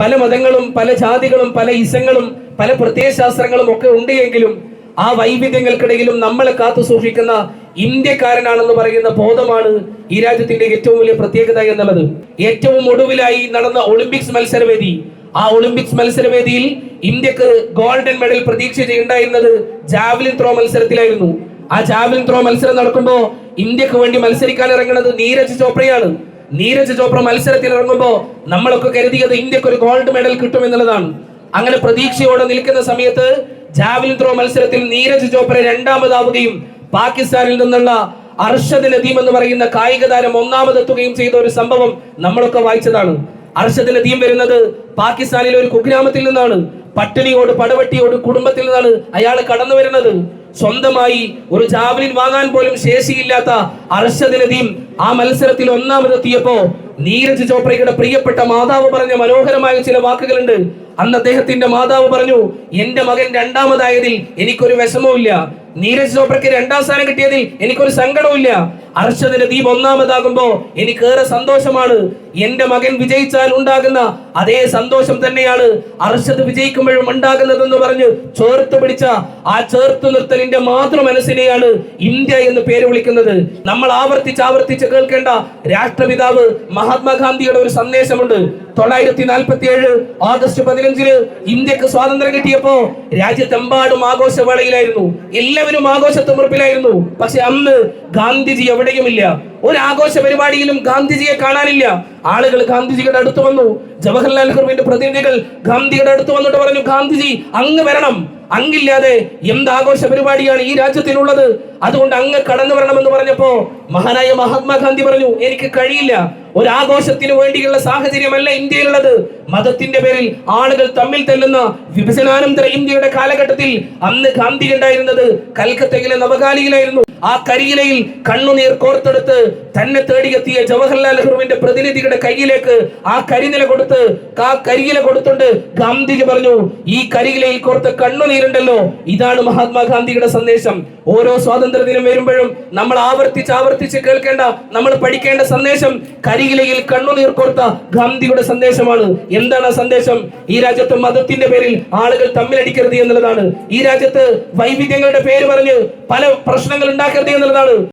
പല മതങ്ങളും പല ജാതികളും പല ഇസങ്ങളും പല പ്രത്യയശാസ്ത്രങ്ങളും ഒക്കെ ഉണ്ട് എങ്കിലും ആ വൈവിധ്യങ്ങൾക്കിടയിലും നമ്മളെ കാത്തു സൂക്ഷിക്കുന്ന ഇന്ത്യക്കാരനാണെന്ന് പറയുന്ന ബോധമാണ് ഈ രാജ്യത്തിന്റെ ഏറ്റവും വലിയ പ്രത്യേകത എന്നുള്ളത്. ഏറ്റവും ഒടുവിലായി നടന്ന ഒളിമ്പിക്സ് മത്സരവേദി, ആ ഒളിമ്പിക്സ് മത്സരവേദിയിൽ ഇന്ത്യക്ക് ഗോൾഡൻ മെഡൽ പ്രതീക്ഷ ചെയ്യേണ്ടായിരുന്നത് ജാവലിൻ ത്രോ മത്സരത്തിലായിരുന്നു. ആ ജാവലിൻ ത്രോ മത്സരം നടക്കുമ്പോ ഇന്ത്യക്ക് വേണ്ടി മത്സരിക്കാൻ ഇറങ്ങുന്നത് നീരജ് ചോപ്രയാണ്. നീരജ് ചോപ്ര മത്സരത്തിൽ ഇറങ്ങുമ്പോ നമ്മളൊക്കെ കരുതിയത് ഇന്ത്യക്ക് ഒരു ഗോൾഡ് മെഡൽ കിട്ടും എന്നുള്ളതാണ്. അങ്ങനെ പ്രതീക്ഷയോടെ നിൽക്കുന്ന സമയത്ത് ജാവലിൻ ത്രോ മത്സരത്തിൽ നീരജ് ചോപ്ര രണ്ടാമതാവുകയും പാകിസ്ഥാനിൽ നിന്നുള്ള അർഷദ് നദീം എന്ന് പറയുന്ന കായിക താരം ഒന്നാമതെത്തുകയും ചെയ്ത ഒരു സംഭവം നമ്മളൊക്കെ വായിച്ചതാണ്. അർഷദ് നദീം വരുന്നത് പാകിസ്ഥാനിലെ ഒരു കുഗ്രാമത്തിൽ നിന്നാണ്. പട്ടിണിയോട് പടവട്ടിയോട് കുടുംബത്തിൽ നിന്നാണ് അയാൾ കടന്നു വരുന്നത്. സ്വന്തമായി ഒരു ജാവലിൻ വാങ്ങാൻ പോലും ശേഷിയില്ലാത്ത അർഷദ് നദീം ആ മത്സരത്തിൽ ഒന്നാമതെത്തിയപ്പോ നീരജ് ചോപ്രയുടെ പ്രിയപ്പെട്ട മാതാവ് പറഞ്ഞ മനോഹരമായ ചില വാക്കുകളുണ്ട്. അന്ന് അദ്ദേഹത്തിന്റെ മാതാവ് പറഞ്ഞു, എന്റെ മകൻ രണ്ടാമതായതിൽ എനിക്കൊരു വിഷമവും ഇല്ല, നീരജ് ചോപ്രയ്ക്ക് രണ്ടാം സ്ഥാനം കിട്ടിയതിൽ എനിക്കൊരു സങ്കടവും ഇല്ല, അർഷദ് നദീം ഒന്നാമതാകുമ്പോ എനിക്കേറെ സന്തോഷമാണ്. എന്റെ മകൻ വിജയിച്ചാൽ ഉണ്ടാകുന്ന അതേ സന്തോഷം തന്നെയാണ് അർഷദ് വിജയിക്കുമ്പോഴും ഉണ്ടാകുന്നതെന്ന് പറഞ്ഞ് ചേർത്ത് പിടിച്ച ആ ചേർത്ത് നിർത്തലിന്റെ മാതൃ മനസ്സിനെയാണ് ഇന്ത്യ എന്ന് പേര് വിളിക്കുന്നത്. നമ്മൾ ആവർത്തിച്ച് കേൾക്കേണ്ട രാഷ്ട്രപിതാവ് മഹാത്മാഗാന്ധിയുടെ ഒരു സന്ദേശമുണ്ട്. 1947 ഓഗസ്റ്റ് 15 ഇന്ത്യക്ക് സ്വാതന്ത്ര്യം കിട്ടിയപ്പോ രാജ്യത്തെമ്പാടും ആഘോഷവേളയിലായിരുന്നു, എല്ലാവരും ആഘോഷത്തുമുറപ്പിലായിരുന്നു. പക്ഷെ അന്ന് ഗാന്ധിജി എവിടെയുമില്ല. ഒരു ആഘോഷ പരിപാടിയിലും ഗാന്ധിജിയെ കാണാനില്ല. ആളുകൾ ഗാന്ധിജിയുടെ അടുത്ത് വന്നു, ജവഹർലാൽ നെഹ്റുവിന്റെ പ്രതിനിധികൾ ഗാന്ധിയുടെ അടുത്ത് വന്നിട്ട് പറഞ്ഞു, ഗാന്ധിജി അങ്ങ് വരണം, അങ്ങില്ലാതെ എന്ത് ആഘോഷ പരിപാടിയാണ് ഈ രാജ്യത്തിനുള്ളത്, അതുകൊണ്ട് അങ്ങ് കടന്നു വരണമെന്ന് പറഞ്ഞപ്പോ മഹാനായ മഹാത്മാഗാന്ധി പറഞ്ഞു, എനിക്ക് കഴിയില്ല, ഒരാഘോഷത്തിന് വേണ്ടിയുള്ള സാഹചര്യമല്ല ഇന്ത്യയിലുള്ളത്. മതത്തിന്റെ പേരിൽ ആളുകൾ തമ്മിൽ തെല്ലുന്ന വിഭജനാനന്തര ഇന്ത്യയുടെ കാലഘട്ടത്തിൽ അന്ന് ഗാന്ധി ഉണ്ടായിരുന്നത് കൽക്കത്തയിലെ നവകാലിയിലായിരുന്നു. ആ കരിയിലയിൽ കണ്ണുനീർ കോർത്തെടുത്ത് തന്നെ തേടിയെത്തിയ ജവഹർലാൽ നെഹ്റുവിന്റെ പ്രതിനിധിയുടെ കയ്യിലേക്ക് ആ കരിനില കൊടുത്തുകൊണ്ട് ഗാന്ധിജി പറഞ്ഞു, ഈ കരിയിലയിൽ കോർത്ത കണ്ണുനീരുണ്ടല്ലോ, ഇതാണ് മഹാത്മാഗാന്ധിയുടെ സന്ദേശം. ഓരോ സ്വാതന്ത്ര്യ ദിനം വരുമ്പോഴും നമ്മൾ ആവർത്തിച്ച് കേൾക്കേണ്ട, നമ്മൾ പഠിക്കേണ്ട സന്ദേശം കരിയിലയിൽ കണ്ണുനീർ കോർത്ത ഗാന്ധിയുടെ സന്ദേശമാണ്. എന്താണ് ആ സന്ദേശം? ഈ രാജ്യത്ത് മതത്തിന്റെ പേരിൽ ആളുകൾ തമ്മിലടിക്കരുത് എന്നുള്ളതാണ്. ഈ രാജ്യത്ത് വൈവിധ്യങ്ങളുടെ പേര് പറഞ്ഞ് പല പ്രശ്നങ്ങൾ ഉണ്ടാക്കരുത് എന്നുള്ളതാണ്.